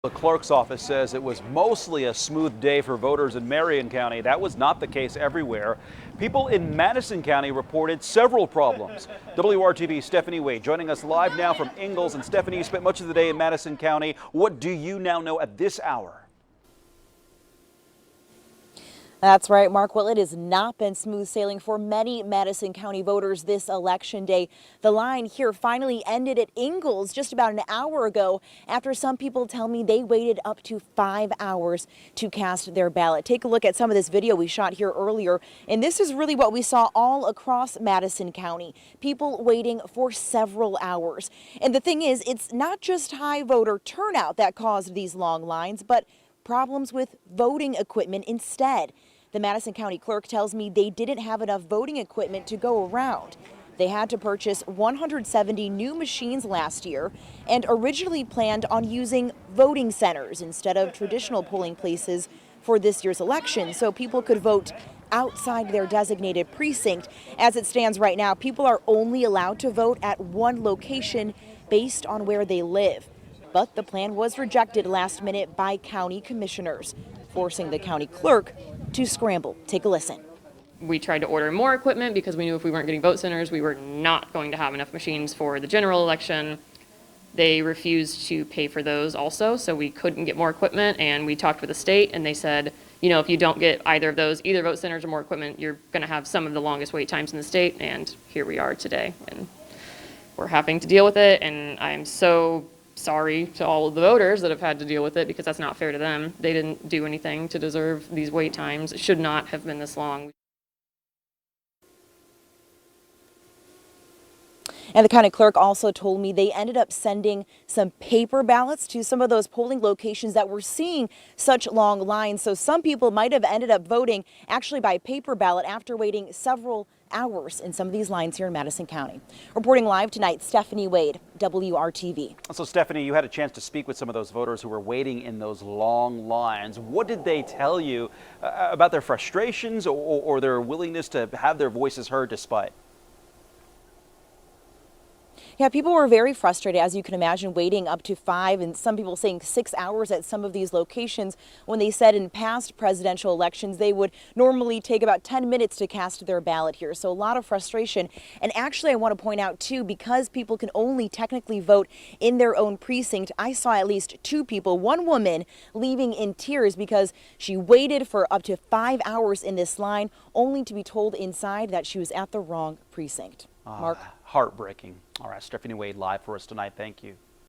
The clerk's office says it was mostly a smooth day for voters in Marion County. That was not the case everywhere. People in Madison County reported several problems. WRTV's Stephanie Wade joining us live now from Ingalls. And Stephanie, you spent much of the day in Madison County. What do you now know at this hour? That's right, Mark. Well, it has not been smooth sailing for many Madison County voters this election day. The line here finally ended at Ingalls just about an hour ago after some people tell me they waited up to 5 hours to cast their ballot. Take a look at some of this video we shot here earlier, and this is really what we saw all across Madison County. People waiting for several hours. And the thing is, it's not just high voter turnout that caused these long lines, but problems with voting equipment instead. The Madison County clerk tells me they didn't have enough voting equipment to go around. They had to purchase 170 new machines last year and originally planned on using voting centers instead of traditional polling places for this year's election so people could vote outside their designated precinct. As it stands right now, people are only allowed to vote at one location based on where they live. But the plan was rejected last minute by county commissioners, forcing the county clerk to scramble. Take a listen. We tried to order more equipment because we knew if we weren't getting vote centers, we were not going to have enough machines for the general election. They refused to pay for those also, so we couldn't get more equipment, and we talked with the state and they said, you know, if you don't get either of those, either vote centers or more equipment, you're going to have some of the longest wait times in the state. And here we are today, and we're having to deal with it, and I'm so sorry to all of the voters that have had to deal with it because that's not fair to them. They didn't do anything to deserve these wait times. It should not have been this long. And the county clerk also told me they ended up sending some paper ballots to some of those polling locations that were seeing such long lines. So some people might have ended up voting actually by paper ballot after waiting several hours in some of these lines here in Madison County. Reporting live tonight, Stephanie Wade, WRTV. So Stephanie, you had a chance to speak with some of those voters who were waiting in those long lines. What did they tell you about their frustrations or their willingness to have their voices heard despite? Yeah, people were very frustrated, as you can imagine, waiting up to 5 and some people saying 6 hours at some of these locations when they said in past presidential elections they would normally take about 10 minutes to cast their ballot here. So a lot of frustration. And actually, I want to point out, too, because people can only technically vote in their own precinct, I saw at least 2 people, one woman leaving in tears because she waited for up to 5 hours in this line only to be told inside that she was at the wrong precinct. Mark? Heartbreaking. All right, Stephanie Wade live for us tonight. Thank you.